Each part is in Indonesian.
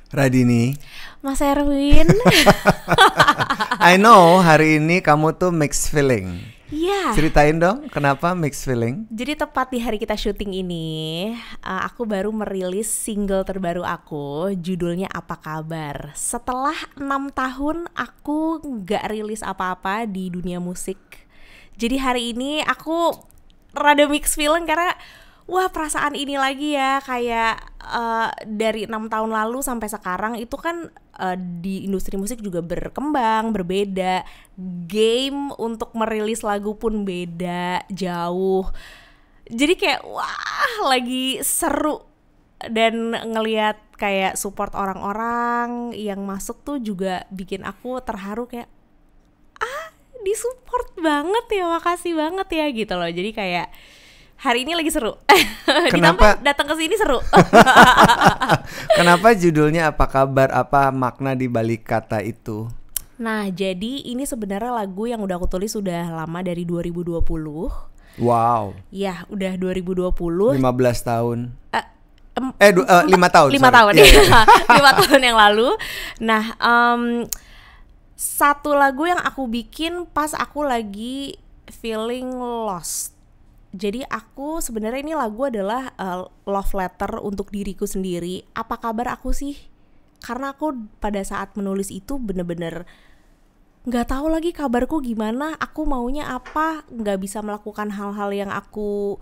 Radini, Mas Erwin. I know hari ini kamu tuh mixed feeling. Iya. Ceritain dong kenapa mixed feeling? Jadi tepat di hari kita syuting ini, aku baru merilis single terbaru aku, judulnya Apa Kabar. Setelah 6 tahun aku gak rilis apa-apa di dunia musik. Jadi hari ini aku rada mixed feeling karena wah, perasaan ini lagi ya, kayak dari 6 tahun lalu sampai sekarang itu kan di industri musik juga berkembang, berbeda. Game untuk merilis lagu pun beda, jauh. Jadi kayak wah, lagi seru. Dan ngelihat kayak support orang-orang yang masuk tuh juga bikin aku terharu kayak disupport banget ya, makasih banget ya gitu loh. Jadi kayak hari ini lagi seru. Kenapa? Ditambah datang ke sini seru. Kenapa judulnya Apa Kabar? Apa makna di balik kata itu? Nah, jadi ini sebenarnya lagu yang udah aku tulis sudah lama, dari 2020. Wow. Ya, udah 2020. 15 tahun. 5 tahun. 5 tahun. Iya, iya. 5 tahun yang lalu. Nah, satu lagu yang aku bikin pas aku lagi feeling lost. Jadi aku sebenarnya ini lagu adalah love letter untuk diriku sendiri. Apa kabar aku sih? Karena aku pada saat menulis itu bener-bener nggak tahu lagi kabarku gimana. Aku maunya apa? Nggak bisa melakukan hal-hal yang aku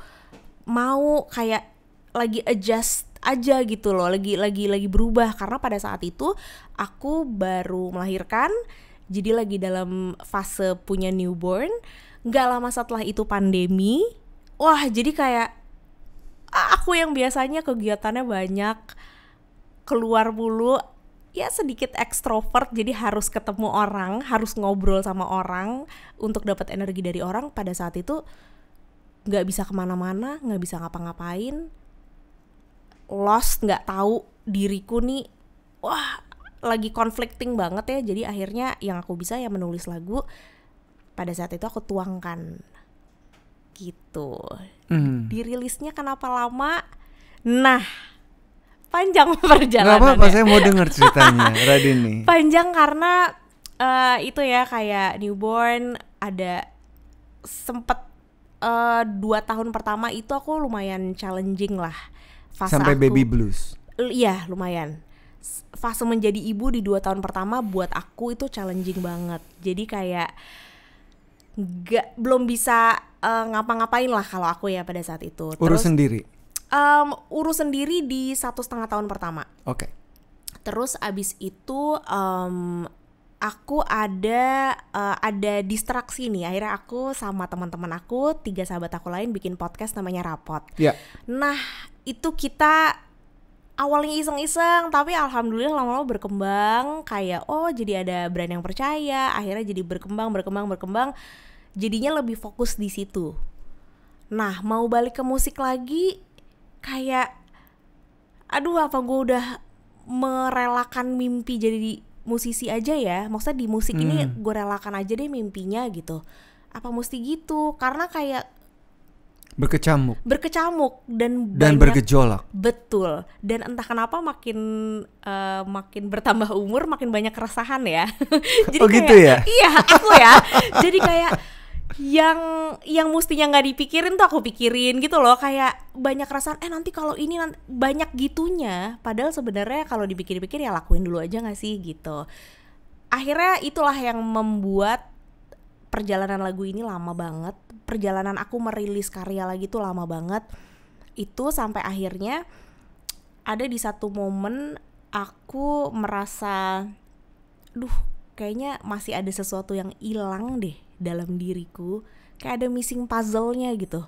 mau, kayak lagi adjust aja gitu loh. Lagi berubah karena pada saat itu aku baru melahirkan. Jadi lagi dalam fase punya newborn. Nggak lama setelah itu pandemi. Wah, jadi kayak aku yang biasanya kegiatannya banyak, keluar mulu, ya sedikit ekstrovert, jadi harus ketemu orang, harus ngobrol sama orang untuk dapat energi dari orang. Pada saat itu nggak bisa kemana-mana, nggak bisa ngapa-ngapain, lost, nggak tahu diriku nih. Wah, lagi conflicting banget ya. Jadi akhirnya yang aku bisa ya menulis lagu. Pada saat itu aku tuangkan gitu. Dirilisnya kenapa lama? Nah, panjang perjalanannya. Gak apa-apa, saya mau dengar ceritanya, Radini. Panjang karena itu ya, kayak newborn, ada sempet 2 tahun pertama itu aku lumayan challenging lah. Fase Sampai aku, baby blues. Iya, lumayan. Fase menjadi ibu di 2 tahun pertama buat aku itu challenging banget. Jadi kayak belum bisa ngapa-ngapain lah kalau aku ya pada saat itu. Urus sendiri? Urus sendiri di 1,5 tahun pertama. Oke. Terus abis itu aku ada distraksi nih. Akhirnya aku sama teman-teman aku, 3 sahabat aku lain bikin podcast namanya Rapot. Ya. Nah, itu kita awalnya iseng-iseng, tapi alhamdulillah lama-lama berkembang. Kayak jadi ada brand yang percaya. Akhirnya jadi berkembang. Jadinya lebih fokus di situ. Nah, mau balik ke musik lagi, kayak apa gue udah merelakan mimpi jadi musisi aja ya. Maksudnya di musik ini gue relakan aja deh mimpinya gitu. Apa mesti gitu? Karena kayak berkecamuk dan banyak, bergejolak. Betul. Dan entah kenapa makin bertambah umur makin banyak keresahan ya. Jadi kayak, gitu ya? Iya, aku ya. Jadi kayak yang mestinya nggak dipikirin tuh aku pikirin gitu loh. Kayak banyak keresahan, nanti kalau ini banyak gitunya. Padahal sebenarnya kalau dipikir-pikir ya lakuin dulu aja nggak sih gitu. Akhirnya itulah yang membuat perjalanan lagu ini lama banget. Perjalanan aku merilis karya lagi tuh lama banget. Itu sampai akhirnya ada di satu momen aku merasa kayaknya masih ada sesuatu yang hilang deh dalam diriku. Kayak ada missing puzzle-nya gitu.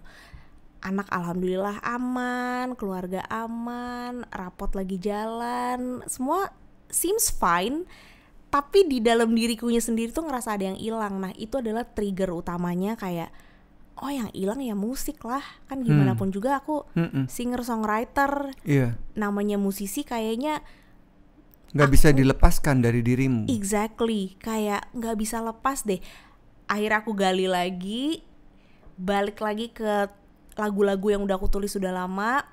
Anak alhamdulillah aman, keluarga aman, rapot lagi jalan, semua seems fine. Tapi di dalam dirikunya sendiri tuh ngerasa ada yang hilang. Nah, itu adalah trigger utamanya, kayak yang hilang ya musik lah. Kan gimana pun juga aku singer songwriter. Iya. Namanya musisi kayaknya gak bisa dilepaskan dari dirimu. Exactly, kayak gak bisa lepas deh. Akhirnya aku gali lagi, balik lagi ke lagu-lagu yang udah aku tulis sudah lama,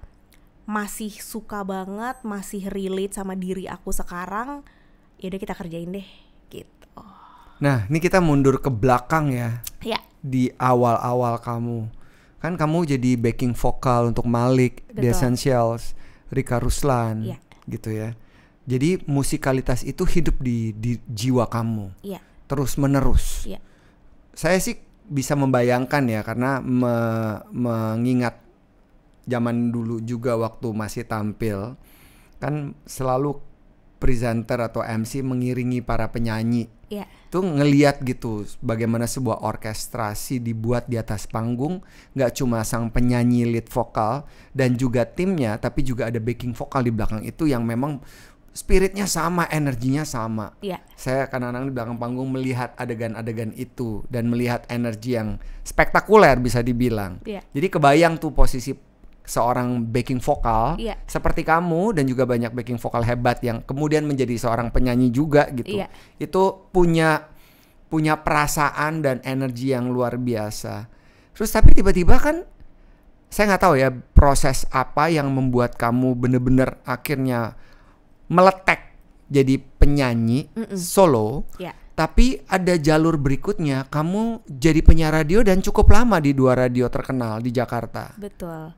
masih suka banget, masih relate sama diri aku sekarang, ya udah kita kerjain deh gitu. Nah, ini kita mundur ke belakang ya. Ya. Di awal-awal kamu. Kan kamu jadi backing vokal untuk Malik, The Essentials, Rika Ruslan, gitu ya. Jadi musikalitas itu hidup di jiwa kamu. Terus menerus. Saya sih bisa membayangkan ya, karena mengingat zaman dulu juga waktu masih tampil, kan selalu presenter atau MC mengiringi para penyanyi. Itu ngeliat gitu bagaimana sebuah orkestrasi dibuat di atas panggung, gak cuma sang penyanyi lead vokal dan juga timnya, tapi juga ada backing vokal di belakang itu yang memang spiritnya sama, energinya sama. Saya kadang-kadang di belakang panggung melihat adegan-adegan itu dan melihat energi yang spektakuler bisa dibilang. Jadi kebayang tuh posisi seorang backing vokal seperti kamu dan juga banyak backing vokal hebat yang kemudian menjadi seorang penyanyi juga gitu. Itu punya perasaan dan energi yang luar biasa. Terus tapi tiba-tiba kan saya nggak tahu ya proses apa yang membuat kamu bener-bener akhirnya meletek jadi penyanyi solo. Tapi ada jalur berikutnya, kamu jadi penyiar radio dan cukup lama di 2 radio terkenal di Jakarta. Betul.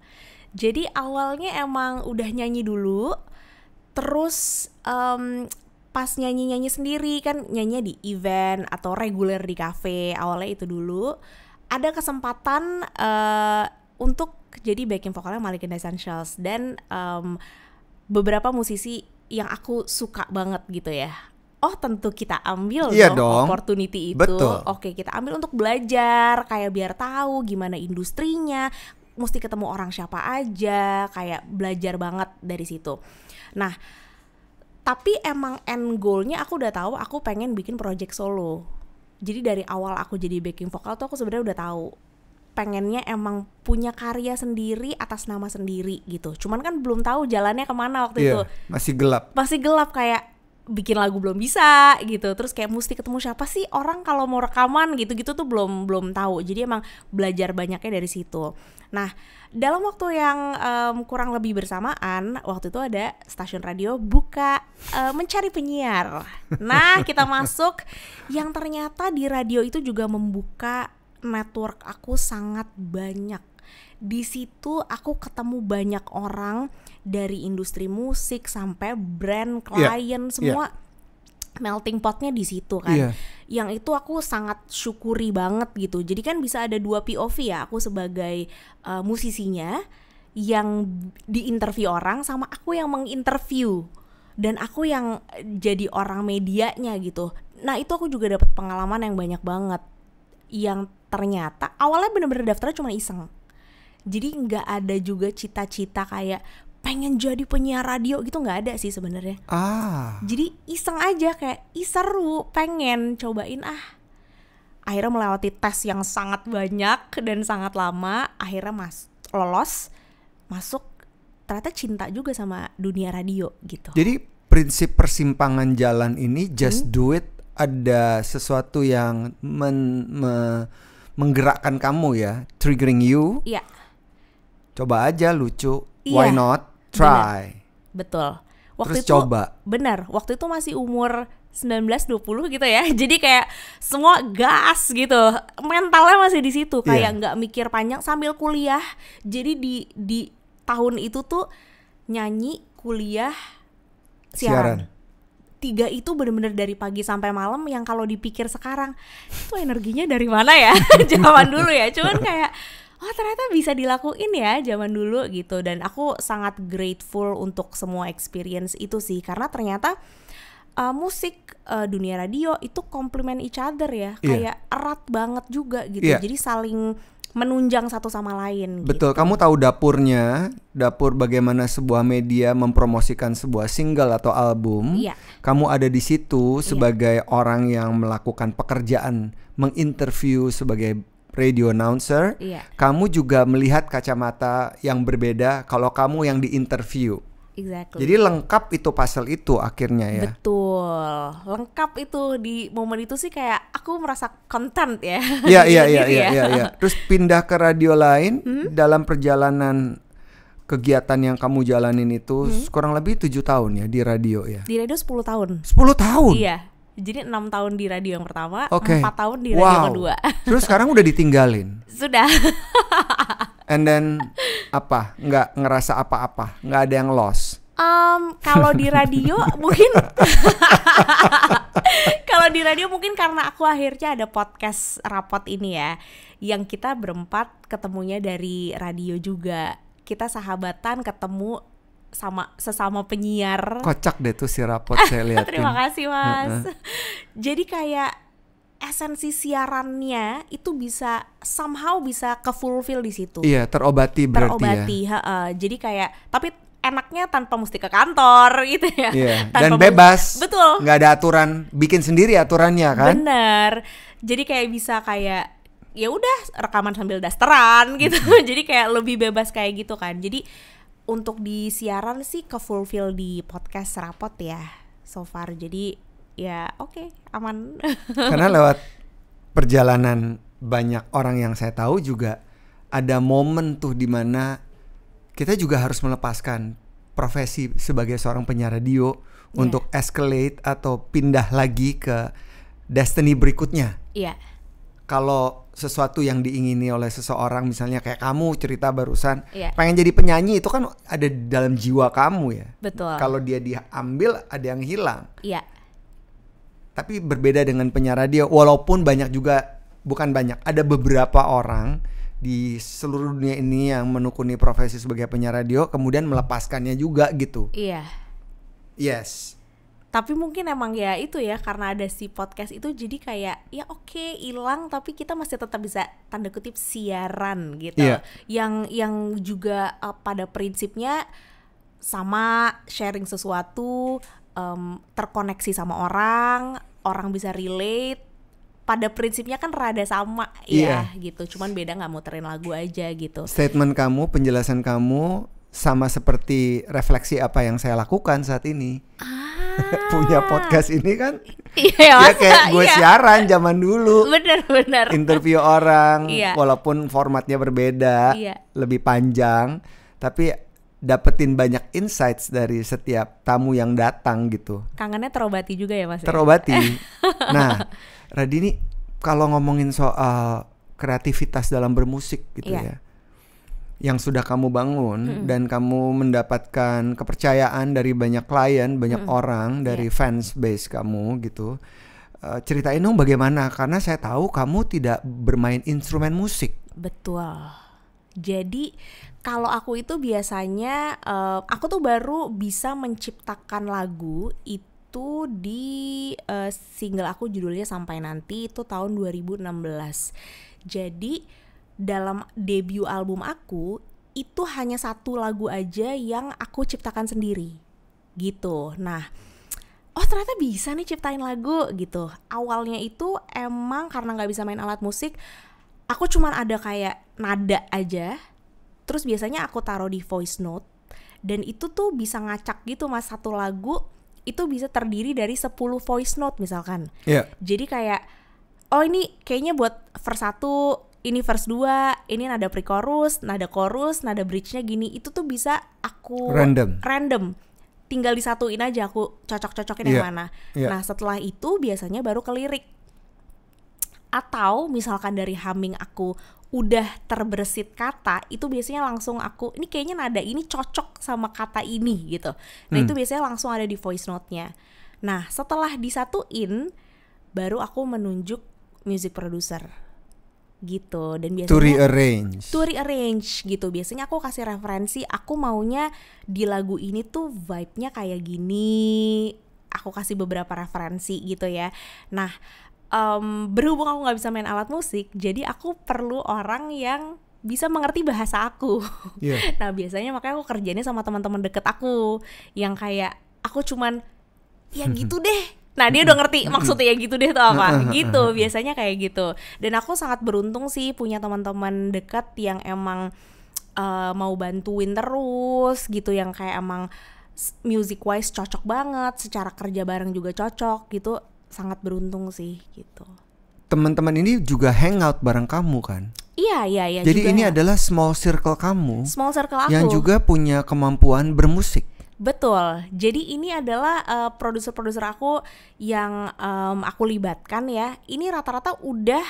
Jadi awalnya emang udah nyanyi dulu, terus pas nyanyi-nyanyi sendiri kan nyanyi di event atau reguler di kafe, awalnya itu dulu. Ada kesempatan untuk jadi backing vokalnya Malik and The Essentials dan beberapa musisi yang aku suka banget gitu ya. Oh tentu kita ambil dong opportunity itu. Betul. Oke, kita ambil untuk belajar, kayak biar tahu gimana industrinya, mesti ketemu orang siapa aja, kayak belajar banget dari situ. Nah, tapi emang end goalnya aku udah tahu, aku pengen bikin project solo. Jadi dari awal aku jadi backing vokal tuh aku sebenarnya udah tahu pengennya emang punya karya sendiri atas nama sendiri gitu. Cuman kan belum tahu jalannya kemana waktu itu. Masih gelap. Masih gelap, kayak bikin lagu belum bisa gitu, terus kayak mesti ketemu siapa sih orang kalau mau rekaman gitu-gitu tuh belum tahu. Jadi emang belajar banyaknya dari situ. Nah dalam waktu yang kurang lebih bersamaan, waktu itu ada stasiun radio buka mencari penyiar. Nah kita masuk, yang ternyata di radio itu juga membuka network aku sangat banyak. Di situ aku ketemu banyak orang dari industri musik sampai brand, klien, semua melting potnya di situ kan. Yang itu aku sangat syukuri banget gitu. Jadi kan bisa ada 2 POV ya, aku sebagai musisinya yang diinterview orang, sama aku yang menginterview dan aku yang jadi orang medianya gitu. Nah itu aku juga dapat pengalaman yang banyak banget, yang ternyata awalnya bener-bener daftarnya cuma iseng. Jadi nggak ada juga cita-cita kayak pengen jadi penyiar radio gitu, nggak ada sih sebenarnya. Jadi iseng aja, kayak seru, pengen cobain Akhirnya melewati tes yang sangat banyak dan sangat lama, akhirnya lolos, masuk, ternyata cinta juga sama dunia radio gitu. Jadi prinsip persimpangan jalan ini just do it, ada sesuatu yang menggerakkan kamu ya, triggering you. Coba aja, lucu, why not, try. Betul. Waktu terus itu coba. Benar, waktu itu masih umur 19-20 gitu ya. Jadi kayak semua gas gitu. Mentalnya masih di situ, kayak nggak mikir panjang sambil kuliah. Jadi di tahun itu tuh nyanyi, kuliah, siaran. 3 itu bener-bener dari pagi sampai malam, yang kalau dipikir sekarang itu energinya dari mana ya? Zaman dulu ya. Cuman kayak ternyata bisa dilakuin ya zaman dulu gitu. Dan aku sangat grateful untuk semua experience itu sih, karena ternyata musik, dunia radio itu complement each other ya. Kayak erat banget juga gitu. Jadi saling menunjang satu sama lain. Betul, gitu. Kamu tahu dapur bagaimana sebuah media mempromosikan sebuah single atau album. Kamu ada di situ sebagai orang yang melakukan pekerjaan menginterview sebagai radio announcer. Kamu juga melihat kacamata yang berbeda kalau kamu yang diinterview. Exactly. Jadi lengkap itu puzzle itu akhirnya ya. Betul, lengkap itu. Di momen itu sih kayak aku merasa content ya. Iya. Terus pindah ke radio lain, dalam perjalanan kegiatan yang kamu jalanin itu kurang lebih 7 tahun ya di radio ya? Di radio 10 tahun. 10 tahun? Iya. Jadi 6 tahun di radio yang pertama, 4 Okay. tahun di radio kedua. Terus sekarang udah ditinggalin? Sudah. And then apa? Nggak ngerasa apa-apa? Nggak ada yang lost? Kalau di radio mungkin kalau di radio mungkin karena aku akhirnya ada podcast rapot ini ya, yang kita berempat ketemunya dari radio juga. Kita sahabatan ketemu sama sesama penyiar. Kocak deh tuh si rapot saya lihat. Terima kasih Mas. Jadi kayak esensi siarannya itu bisa somehow bisa ke fulfill di situ. Iya, terobati berarti ya. Jadi kayak tapi enaknya tanpa mesti ke kantor gitu ya. Iya. Dan bebas. Betul. Nggak ada aturan, bikin sendiri aturannya kan. Bener. Jadi kayak bisa kayak ya udah rekaman sambil dasteran gitu. Jadi kayak lebih bebas kayak gitu kan. Jadi untuk di siaran sih ke fulfill di podcast rapot ya so far. Jadi ya oke, aman. Karena lewat perjalanan banyak orang yang saya tahu juga ada momen tuh dimana kita juga harus melepaskan profesi sebagai seorang penyiar radio untuk escalate atau pindah lagi ke destiny berikutnya. Iya. Kalau sesuatu yang diingini oleh seseorang, misalnya kayak kamu cerita barusan, pengen jadi penyanyi, itu kan ada di dalam jiwa kamu ya. Betul. Kalau dia diambil, ada yang hilang. Iya. Tapi berbeda dengan penyiar radio, walaupun banyak juga, bukan banyak, ada beberapa orang di seluruh dunia ini yang menekuni profesi sebagai penyiar radio kemudian melepaskannya juga gitu. Iya. Yes. Tapi mungkin emang ya itu ya, karena ada si podcast itu jadi kayak ya oke, hilang tapi kita masih tetap bisa tanda kutip siaran gitu. Iya. Yang juga pada prinsipnya sama, sharing sesuatu, terkoneksi sama orang bisa relate. Pada prinsipnya kan rada sama ya gitu, cuman beda nggak muterin lagu aja gitu. Statement kamu, penjelasan kamu sama seperti refleksi apa yang saya lakukan saat ini. Punya podcast ini kan ya kayak gue siaran zaman dulu. Bener. Interview orang, walaupun formatnya berbeda, lebih panjang, tapi dapetin banyak insights dari setiap tamu yang datang gitu. Kangennya terobati juga ya Mas? Terobati. Nah, Radini, kalau ngomongin soal kreativitas dalam bermusik gitu ya, yang sudah kamu bangun dan kamu mendapatkan kepercayaan dari banyak klien, banyak orang, dari fans base kamu gitu, ceritain dong bagaimana, karena saya tahu kamu tidak bermain instrumen musik. Betul. Jadi kalau aku itu biasanya aku tuh baru bisa menciptakan lagu itu di single aku judulnya Sampai Nanti, itu tahun 2016. Jadi dalam debut album aku itu hanya satu lagu aja yang aku ciptakan sendiri gitu. Nah, ternyata bisa nih ciptain lagu gitu. Awalnya itu emang karena gak bisa main alat musik, aku cuman ada kayak nada aja, terus biasanya aku taruh di voice note, dan itu tuh bisa ngacak gitu Mas. Satu lagu itu bisa terdiri dari 10 voice note misalkan. Jadi kayak ini kayaknya buat verse 1, ini verse 2, ini nada pre-chorus, nada chorus, nada bridge-nya gini. Itu tuh bisa aku random. Tinggal disatuin aja, aku cocok-cocokin yang mana. Nah setelah itu biasanya baru ke lirik. Atau misalkan dari humming aku udah terbersit kata, itu biasanya langsung aku, ini kayaknya nada ini cocok sama kata ini gitu. Nah itu biasanya langsung ada di voice note-nya. Nah setelah disatuin, baru aku menunjuk music producer gitu. Dan biasanya to rearrange gitu. Biasanya aku kasih referensi, aku maunya di lagu ini tuh vibe-nya kayak gini. Aku kasih beberapa referensi gitu ya. Nah berhubung aku gak bisa main alat musik, jadi aku perlu orang yang bisa mengerti bahasa aku. Nah biasanya makanya aku kerjanya sama teman-teman deket aku, yang kayak aku cuman ya gitu deh. Nah dia udah ngerti maksudnya ya gitu deh tuh apa gitu. Biasanya kayak gitu. Dan aku sangat beruntung sih punya teman-teman dekat yang emang mau bantuin terus gitu, yang kayak emang music wise cocok banget, secara kerja bareng juga cocok gitu. Sangat beruntung sih gitu. teman-teman ini juga hangout bareng kamu kan? Iya. Jadi juga ini adalah small circle kamu. Small circle aku. Yang juga punya kemampuan bermusik. Betul. Jadi ini adalah produser-produser aku yang aku libatkan ya. Ini rata-rata udah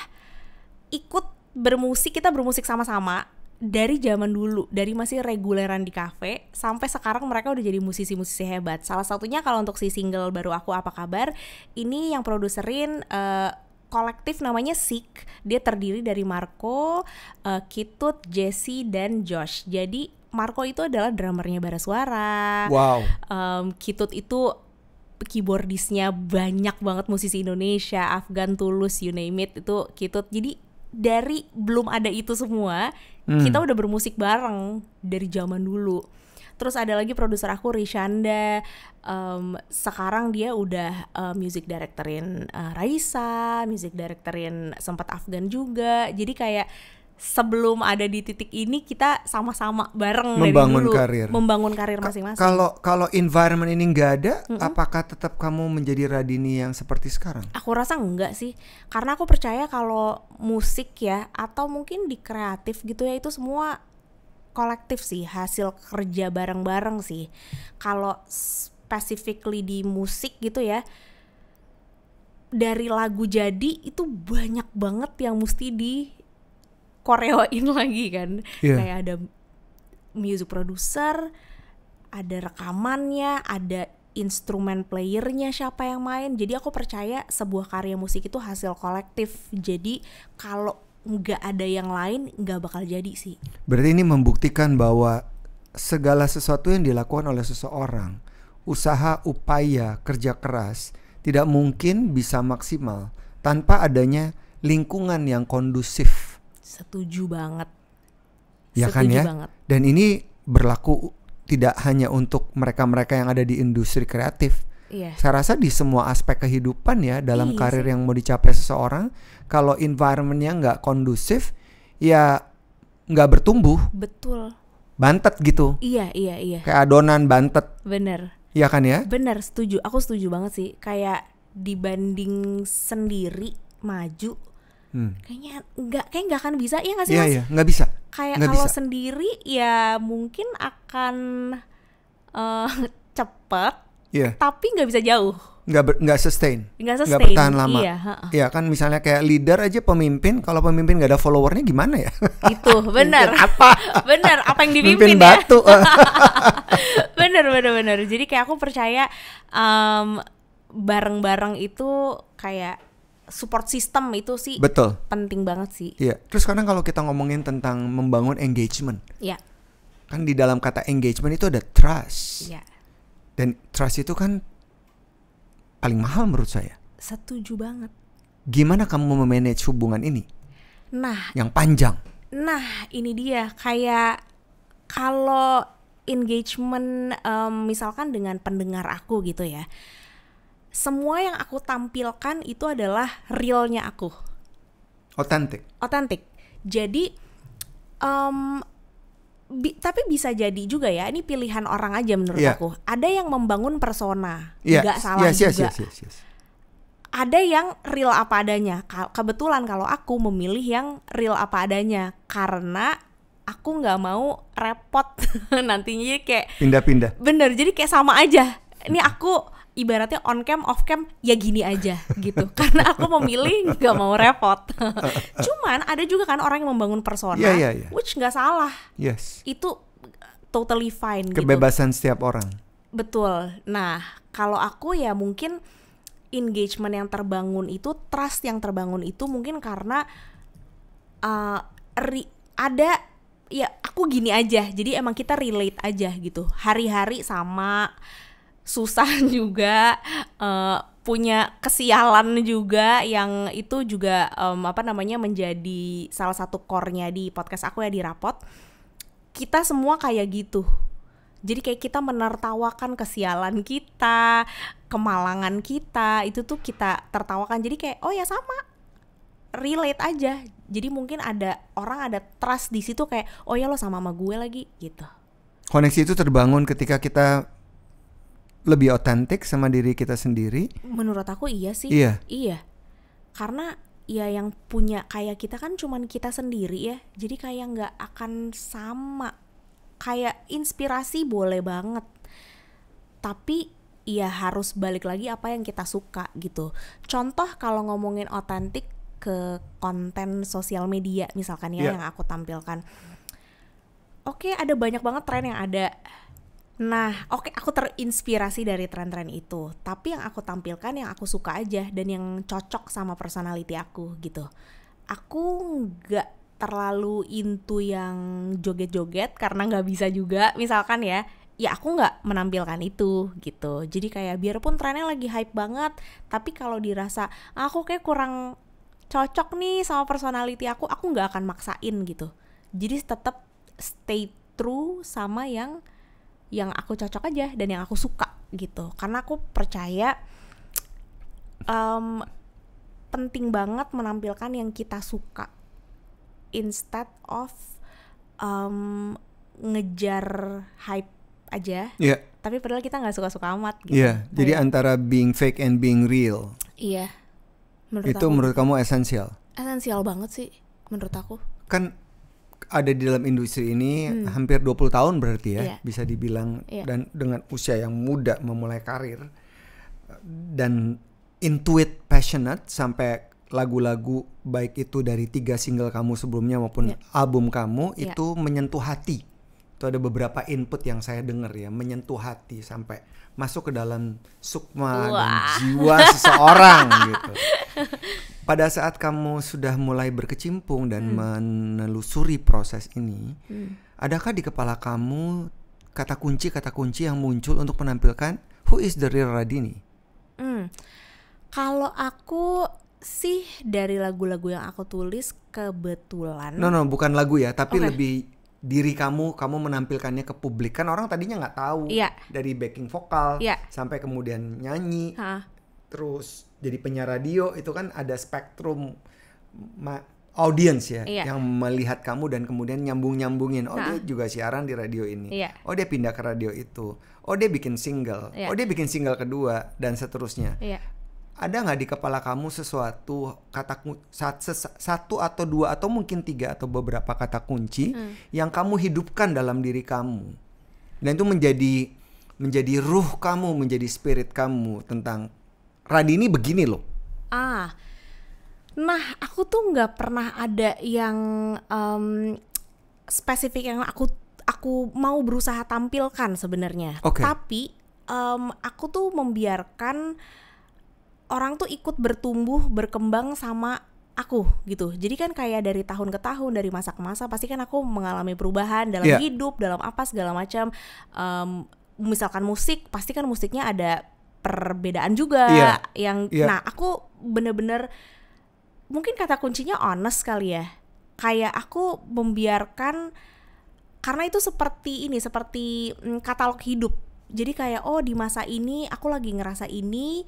ikut bermusik, kita bermusik sama-sama dari zaman dulu, dari masih reguleran di kafe sampai sekarang mereka udah jadi musisi-musisi hebat. Salah satunya kalau untuk si single baru aku Apa Kabar, ini yang produserin kolektif namanya Sick. Dia terdiri dari Marco, Kitut, Jesse, dan Josh. Jadi Marco itu adalah drummernya Barasuara. Wow. Kitut itu keyboardisnya banyak banget musisi Indonesia, Afgan, Tulus, you name it, itu Kitut. Jadi dari belum ada itu semua, kita udah bermusik bareng dari zaman dulu. Terus ada lagi produser aku Rishanda, sekarang dia udah music directorin Raisa, music directorin sempat Afgan juga. Jadi kayak sebelum ada di titik ini kita sama-sama bareng membangun dari dulu, karir. Membangun karir masing-masing. Kalau environment ini nggak ada, apakah tetap kamu menjadi Radini yang seperti sekarang? Aku rasa enggak sih, karena aku percaya kalau musik ya, atau mungkin di kreatif gitu ya, itu semua kolektif sih, hasil kerja bareng-bareng sih. Kalau specifically di musik gitu ya, dari lagu jadi itu banyak banget yang mesti di koreoin lagi kan. Kayak ada music producer, ada rekamannya, ada instrumen playernya siapa yang main. Jadi aku percaya sebuah karya musik itu hasil kolektif. Jadi kalau nggak ada yang lain nggak bakal jadi sih. Berarti ini membuktikan bahwa segala sesuatu yang dilakukan oleh seseorang, usaha, upaya, kerja keras, tidak mungkin bisa maksimal tanpa adanya lingkungan yang kondusif. Setuju banget. Ya kan ya? Banget. Dan ini berlaku tidak hanya untuk mereka-mereka yang ada di industri kreatif. Saya rasa di semua aspek kehidupan ya, dalam karir yang mau dicapai seseorang, kalau environmentnya nggak kondusif, ya nggak bertumbuh. Betul. Bantet gitu. Iya. Kayak adonan bantet. Bener. Iya kan ya? Bener, setuju. Aku setuju banget sih. Kayak dibanding sendiri maju, kayaknya nggak akan bisa, ya nggak sih Mas? Iya, nggak bisa. Kayak kalau sendiri ya mungkin akan cepet, tapi nggak bisa jauh. Nggak sustain. Nggak bertahan lama. Iya kan, misalnya kayak leader aja, pemimpin, kalau pemimpin nggak ada followernya gimana ya? Itu benar. Benar, apa yang dipimpin ya? Batu. bener. Jadi kayak aku percaya bareng-bareng itu kayak support system itu sih. Betul. Penting banget sih. Iya. Terus kadang kalau kita ngomongin tentang membangun engagement, kan di dalam kata engagement itu ada trust. Dan trust itu kan paling mahal menurut saya. Setuju banget. Gimana kamu memanage hubungan ini? Nah, yang panjang. Nah, ini dia, kayak kalau engagement misalkan dengan pendengar aku gitu ya, semua yang aku tampilkan itu adalah realnya aku. Otentik. Jadi tapi bisa jadi juga ya, ini pilihan orang aja menurut aku. Ada yang membangun persona, nggak salah juga. Yes. Ada yang real apa adanya. Kebetulan kalau aku memilih yang real apa adanya, karena aku nggak mau repot nantinya kayak pindah-pindah. Bener, jadi kayak sama aja. Ini aku ibaratnya on cam off cam ya gini aja gitu. Karena aku memilih nggak mau repot. Cuman ada juga kan orang yang membangun persona, which nggak salah. Yes. Itu totally fine. Kebebasan gitu. Setiap orang. Betul. Nah, kalau aku ya mungkin engagement yang terbangun itu, trust yang terbangun itu mungkin karena ada ya aku gini aja. Jadi emang kita relate aja gitu. Hari-hari sama, susah juga, punya kesialan juga, yang itu juga menjadi salah satu core-nya di podcast aku ya, di Rapot. Kita semua kayak gitu. Jadi kayak kita menertawakan kesialan kita, kemalangan kita, itu tuh kita tertawakan. Jadi kayak oh ya sama, relate aja. Jadi mungkin ada orang ada trust di situ kayak oh ya lo sama gue lagi gitu. Koneksi itu terbangun ketika kita lebih otentik sama diri kita sendiri. Menurut aku iya sih. Iya. Karena ya yang punya kayak kita kan cuman kita sendiri ya, jadi kayak nggak akan sama. Kayak inspirasi boleh banget, tapi ya harus balik lagi apa yang kita suka gitu. Contoh kalau ngomongin otentik ke konten sosial media misalkan ya, yang aku tampilkan. Oke, ada banyak banget tren yang ada. Nah, oke, aku terinspirasi dari tren-tren itu. Tapi yang aku tampilkan yang aku suka aja dan yang cocok sama personality aku gitu. Aku nggak terlalu into yang joget-joget karena nggak bisa juga. Misalkan ya aku nggak menampilkan itu gitu. Jadi kayak biarpun trennya lagi hype banget, tapi kalau dirasa aku kayak kurang cocok nih sama personality aku nggak akan maksain gitu. Jadi tetap stay true sama yang aku cocok aja dan yang aku suka gitu. Karena aku percaya penting banget menampilkan yang kita suka instead of ngejar hype aja. Tapi padahal kita nggak suka-suka amat gitu. Jadi antara being fake and being real. Menurut kamu esensial? Esensial banget sih menurut aku. Kan ada di dalam industri ini hampir 20 tahun berarti ya, bisa dibilang, dan dengan usia yang muda memulai karir dan intuit, passionate, sampai lagu-lagu baik itu dari 3 single kamu sebelumnya maupun album kamu itu menyentuh hati. Itu ada beberapa input yang saya dengar ya, menyentuh hati sampai masuk ke dalam sukma dan jiwa seseorang gitu. Pada saat kamu sudah mulai berkecimpung dan menelusuri proses ini, adakah di kepala kamu kata kunci yang muncul untuk menampilkan who is the real Radini? Kalau aku sih dari lagu-lagu yang aku tulis kebetulan. No, bukan lagu ya, tapi lebih diri kamu menampilkannya ke publik. Kan orang tadinya nggak tahu dari backing vokal sampai kemudian nyanyi, terus jadi penyiar radio, itu kan ada spektrum audience ya yang melihat kamu dan kemudian nyambungin. Oh, dia juga siaran di radio ini. Oh, dia pindah ke radio itu. Oh, dia bikin single. Oh, dia bikin single kedua dan seterusnya. Ada nggak di kepala kamu sesuatu satu atau dua atau mungkin 3 atau beberapa kata kunci yang kamu hidupkan dalam diri kamu, dan itu menjadi ruh kamu, menjadi spirit kamu tentang Radini begini loh. Nah, aku tuh nggak pernah ada yang spesifik yang aku mau berusaha tampilkan sebenarnya. Tapi aku tuh membiarkan orang tuh ikut bertumbuh, berkembang sama aku gitu. Jadi kan kayak dari tahun ke tahun, dari masa ke masa, pasti kan aku mengalami perubahan dalam hidup, dalam apa segala macam. Misalkan musik, pasti kan musiknya ada perbedaan juga. Nah, aku bener-bener mungkin kata kuncinya honest kali ya. Kayak aku membiarkan, karena itu seperti katalog hidup. Jadi kayak di masa ini aku lagi ngerasa ini,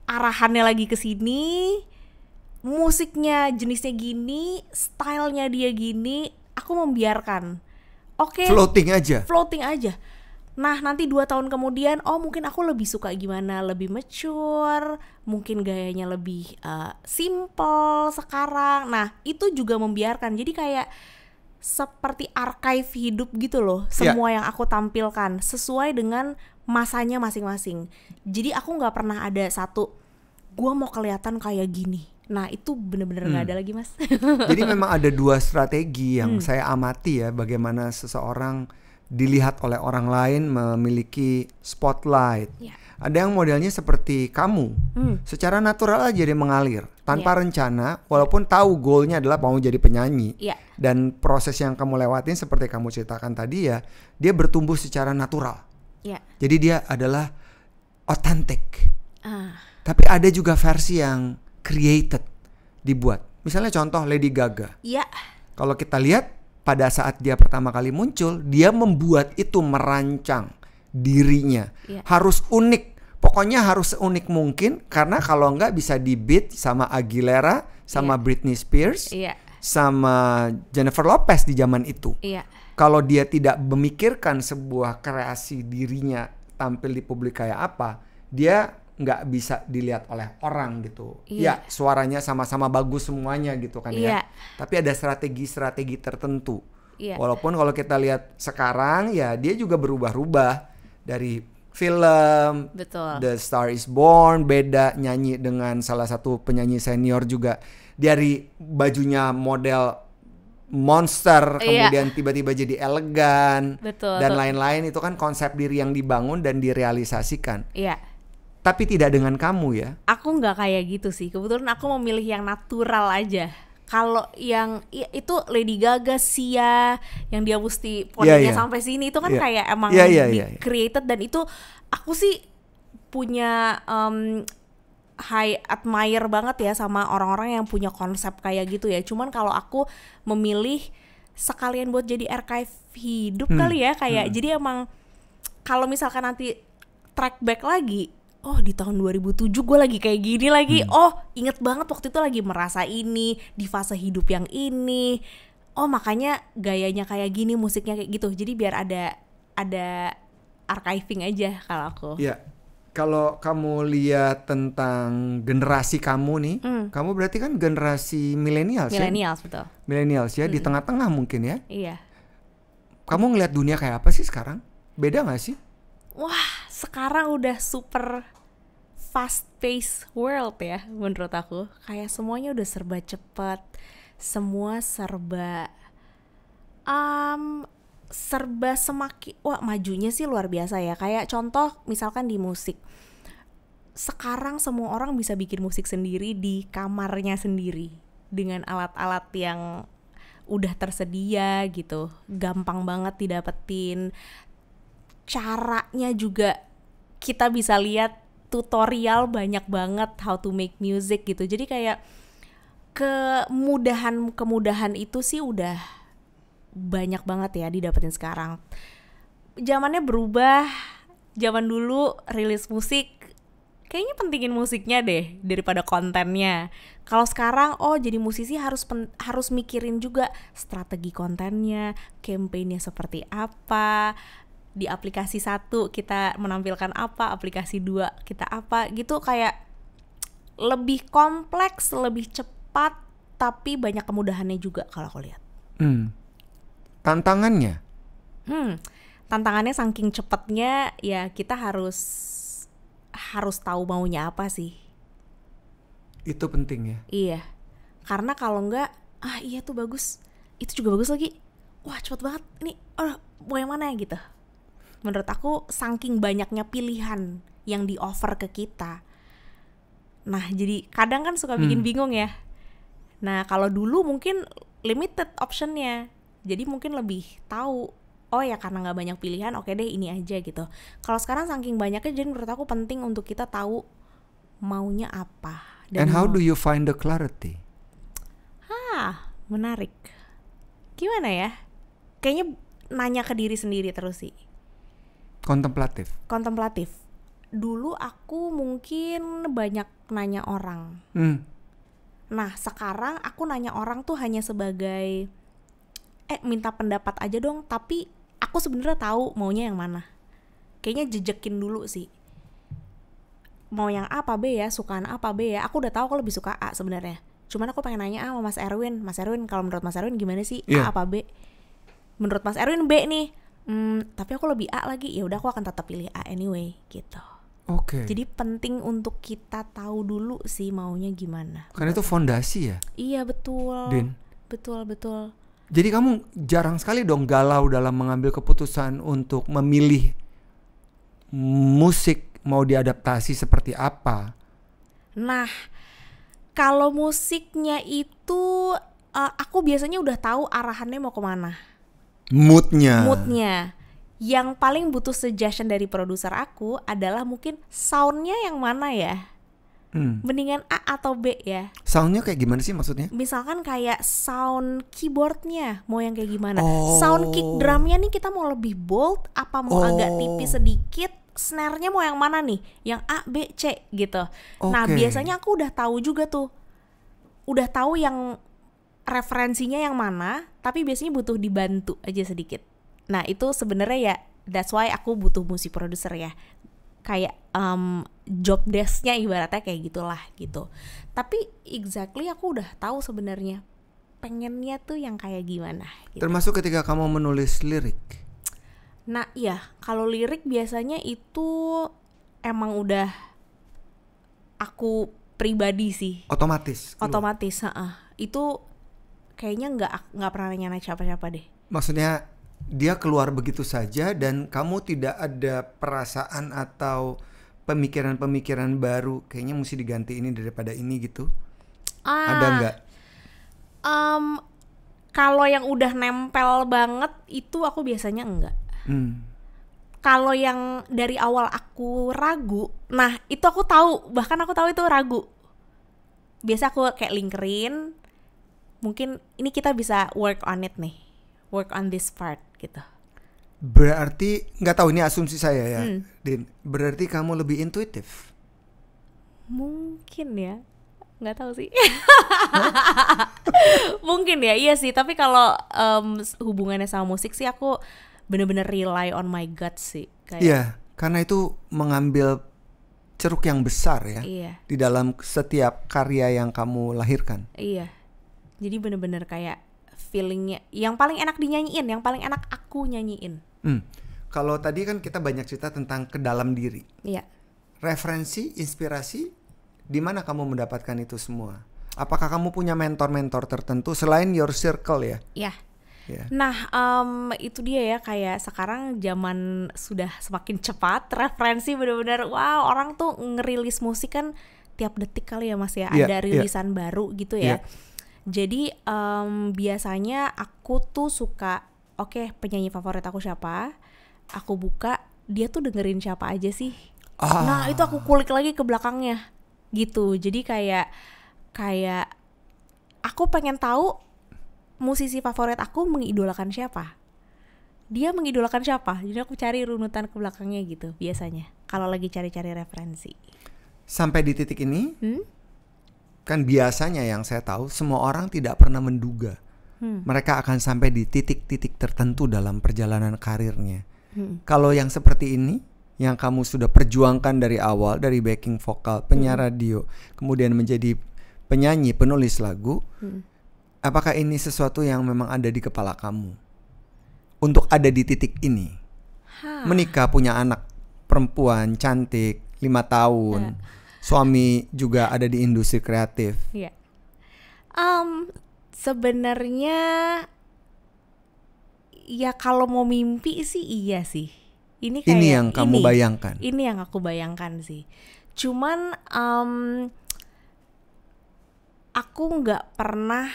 arahannya lagi ke sini, musiknya jenisnya gini, stylenya dia gini, aku membiarkan. Floating aja. Nah, nanti 2 tahun kemudian, mungkin aku lebih suka gimana, lebih mature, mungkin gayanya lebih simple sekarang. Nah, itu juga membiarkan. Jadi kayak seperti archive hidup gitu loh. Semua yang aku tampilkan sesuai dengan masanya masing-masing. Jadi aku nggak pernah ada satu, gue mau kelihatan kayak gini. Nah, itu bener-bener nggak ada lagi, Mas. Jadi memang ada 2 strategi yang saya amati ya, bagaimana seseorang dilihat oleh orang lain, memiliki spotlight. Ada yang modelnya seperti kamu, secara natural aja dia mengalir tanpa rencana, walaupun tahu goalnya adalah mau jadi penyanyi. Dan proses yang kamu lewatin seperti kamu ceritakan tadi ya, dia bertumbuh secara natural. Jadi dia adalah authentic. Tapi ada juga versi yang created, dibuat. Misalnya contoh Lady Gaga. Kalau kita lihat pada saat dia pertama kali muncul, dia membuat itu, merancang dirinya. Harus unik. Pokoknya harus unik mungkin, karena kalau enggak bisa di-beat sama Aguilera, sama Britney Spears, sama Jennifer Lopez di zaman itu. Kalau dia tidak memikirkan sebuah kreasi dirinya tampil di publik kayak apa, dia nggak bisa dilihat oleh orang gitu. Ya suaranya sama-sama bagus semuanya gitu kan ya. Tapi ada strategi-strategi tertentu. Walaupun kalau kita lihat sekarang ya dia juga berubah-ubah dari film. Betul. The Star Is Born beda, nyanyi dengan salah satu penyanyi senior juga dari bajunya model monster kemudian tiba-tiba jadi elegan. Betul, dan lain-lain. Itu kan konsep diri yang dibangun dan direalisasikan. Iya. Tapi tidak dengan kamu ya. Aku nggak kayak gitu sih, kebetulan aku memilih yang natural aja. Kalau yang itu Lady Gaga, Sia, yang dia mesti poninya sampai sini itu kan kayak emang created, dan itu aku sih punya high admire banget ya sama orang-orang yang punya konsep kayak gitu ya. Cuman kalau aku memilih sekalian buat jadi archive hidup kali ya, kayak jadi emang kalau misalkan nanti track back lagi, oh di tahun 2007 gue lagi kayak gini lagi. Oh inget banget waktu itu lagi merasa ini, di fase hidup yang ini. Oh makanya gayanya kayak gini, musiknya kayak gitu. Jadi biar ada archiving aja kalau aku. Ya, kalau kamu lihat tentang generasi kamu nih, kamu berarti kan generasi millennials ya? Millennials, betul. Millennials ya, di tengah-tengah mungkin ya? Iya. Kamu ngelihat dunia kayak apa sih sekarang? Beda gak sih? Wah, sekarang udah super fast-paced world ya menurut aku. Kayak semuanya udah serba cepat, semua serba semakin majunya sih luar biasa ya. Kayak contoh misalkan di musik, sekarang semua orang bisa bikin musik sendiri di kamarnya sendiri dengan alat-alat yang udah tersedia gitu, gampang banget didapetin. Caranya juga kita bisa lihat tutorial banyak banget how to make music gitu. Jadi kayak kemudahan itu sih udah banyak banget ya didapetin sekarang. Zamannya berubah. Zaman dulu rilis musik kayaknya pentingin musiknya deh daripada kontennya. Kalau sekarang jadi musisi harus mikirin juga strategi kontennya, campaign-nya seperti apa. Di aplikasi 1 kita menampilkan apa, aplikasi 2 kita apa gitu, kayak lebih kompleks, lebih cepat, tapi banyak kemudahannya juga kalau aku lihat. Tantangannya? Tantangannya saking cepatnya ya kita harus tahu maunya apa sih. Itu penting ya? Iya, karena kalau enggak, iya tuh bagus, itu juga bagus lagi, wah cepet banget, ini mau yang mana ya gitu. Menurut aku saking banyaknya pilihan yang di-offer ke kita. Nah jadi kadang kan suka bikin bingung ya. Nah kalau dulu mungkin limited optionnya, jadi mungkin lebih tahu, ya karena gak banyak pilihan, oke deh ini aja gitu. Kalau sekarang saking banyaknya, jadi menurut aku penting untuk kita tahu maunya apa. And how do you find the clarity? Menarik. Gimana ya? Kayaknya nanya ke diri sendiri terus sih. Kontemplatif. Dulu aku mungkin banyak nanya orang. Nah sekarang aku nanya orang tuh hanya sebagai minta pendapat aja dong, tapi aku sebenarnya tahu maunya yang mana. Kayaknya jejekin dulu sih. Mau yang A apa B ya, sukaan A apa B ya. Aku udah tahu aku lebih suka A sebenarnya. Cuman aku pengen nanya sama Mas Erwin. Mas Erwin, kalau menurut Mas Erwin gimana sih? A apa B? Menurut Mas Erwin B nih. Tapi aku lebih A lagi, ya udah aku akan tetap pilih A anyway gitu. Oke. Jadi penting untuk kita tahu dulu sih maunya gimana. Karena itu fondasi ya. Iya betul. Din. Betul. Jadi kamu jarang sekali dong galau dalam mengambil keputusan untuk memilih musik mau diadaptasi seperti apa. Nah, kalau musiknya itu aku biasanya udah tahu arahannya mau kemana. Moodnya. Yang paling butuh suggestion dari produser aku adalah mungkin soundnya yang mana ya. Mendingan A atau B ya. Soundnya kayak gimana sih maksudnya? Misalkan kayak sound keyboardnya mau yang kayak gimana. Sound kick drumnya nih kita mau lebih bold apa mau agak tipis sedikit. Snare-nya mau yang mana nih? Yang A, B, C gitu. Nah biasanya aku udah tahu juga tuh. Udah tahu yang referensinya yang mana, tapi biasanya butuh dibantu aja sedikit. Nah itu sebenarnya ya that's why aku butuh musik produser ya. kayak job desk-nya ibaratnya kayak gitulah gitu. Tapi exactly aku udah tahu sebenarnya pengennya tuh yang kayak gimana gitu. Termasuk ketika kamu menulis lirik. Nah iya, kalau lirik biasanya itu emang udah aku pribadi sih. Otomatis. Otomatis, itu kayaknya nggak pernah nanya siapa-siapa deh. Maksudnya dia keluar begitu saja dan kamu tidak ada perasaan atau pemikiran-pemikiran baru, kayaknya mesti diganti ini daripada ini gitu. Ada nggak? Kalau yang udah nempel banget itu aku biasanya enggak. Kalau yang dari awal aku ragu, nah itu aku tahu, bahkan aku tahu itu ragu. Biasa aku kayak linkerin, mungkin ini kita bisa work on it nih, work on this part gitu. Berarti nggak tahu, ini asumsi saya ya, Din. Berarti kamu lebih intuitif? Mungkin ya. Nggak tahu sih. Mungkin ya, iya sih. Tapi kalau hubungannya sama musik sih aku bener-bener rely on my gut sih. Iya, karena itu mengambil ceruk yang besar ya. Iya. Di dalam setiap karya yang kamu lahirkan. Iya. Jadi bener-bener kayak feelingnya yang paling enak dinyanyiin, yang paling enak aku nyanyiin. Kalau tadi kan kita banyak cerita tentang ke dalam diri. Iya. Referensi, inspirasi, di mana kamu mendapatkan itu semua? Apakah kamu punya mentor-mentor tertentu selain your circle ya? Iya. Yeah. Nah, itu dia ya, kayak sekarang zaman sudah semakin cepat, referensi benar-benar wow, orang tuh ngerilis musik kan tiap detik kali ya Mas ya, ada rilisan baru gitu ya. Jadi biasanya aku tuh suka, oke, penyanyi favorit aku siapa? Aku buka, dia tuh dengerin siapa aja sih? Nah, itu aku kulik lagi ke belakangnya. Gitu. Jadi kayak aku pengen tahu musisi favorit aku mengidolakan siapa, dia mengidolakan siapa, jadi aku cari runutan ke belakangnya gitu biasanya kalau lagi cari-cari referensi. Sampai di titik ini kan biasanya yang saya tahu semua orang tidak pernah menduga mereka akan sampai di titik-titik tertentu dalam perjalanan karirnya. Kalau yang seperti ini yang kamu sudah perjuangkan dari awal, dari backing vokal, penyiar radio, kemudian menjadi penyanyi, penulis lagu, apakah ini sesuatu yang memang ada di kepala kamu untuk ada di titik ini? Menikah, punya anak perempuan cantik, 5 tahun, suami juga ada di industri kreatif. Sebenarnya ya kalau mau mimpi sih iya sih. Ini yang kamu bayangkan. Ini yang aku bayangkan sih. Cuman aku nggak pernah.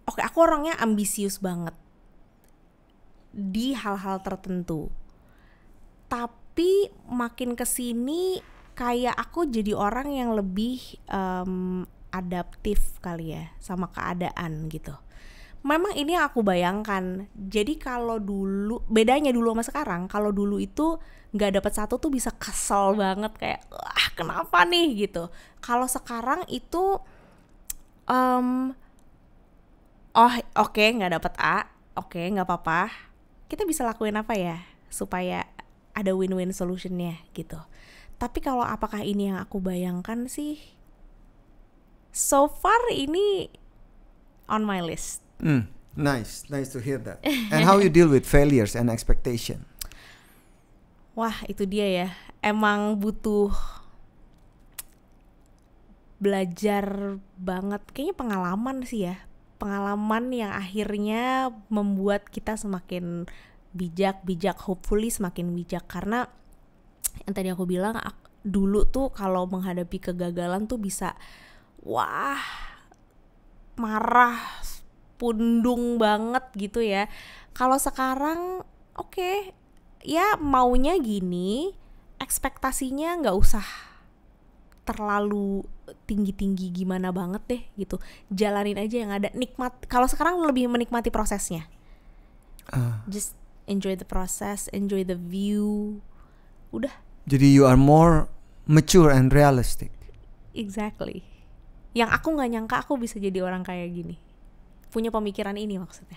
Oke, aku orangnya ambisius banget di hal-hal tertentu. Tapi makin kesini kayak aku jadi orang yang lebih adaptif kali ya sama keadaan gitu. Memang ini yang aku bayangkan. Jadi kalau dulu, bedanya dulu sama sekarang, kalau dulu itu nggak dapat satu tuh bisa kesel banget kayak kenapa nih gitu. Kalau sekarang itu oke, nggak dapat A, oke, nggak apa-apa. Kita bisa lakuin apa ya supaya ada win-win solutionnya gitu. Tapi kalau apakah ini yang aku bayangkan sih, so far ini on my list. Nice to hear that. And how you deal with failures and expectation? Wah, itu dia ya. Emang butuh belajar banget. Kayaknya pengalaman sih ya. Pengalaman yang akhirnya membuat kita semakin bijak, hopefully semakin bijak. Karena yang tadi aku bilang, dulu tuh kalau menghadapi kegagalan tuh bisa wah, marah, pundung banget gitu ya. Kalau sekarang oke, ya maunya gini, ekspektasinya nggak usah terlalu tinggi-tinggi gimana banget deh gitu. Jalanin aja yang ada, nikmat. Kalau sekarang lebih menikmati prosesnya. Just enjoy the process, enjoy the view. Udah. Jadi you are more mature and realistic. Exactly. Yang aku nggak nyangka aku bisa jadi orang kayak gini. Punya pemikiran ini maksudnya.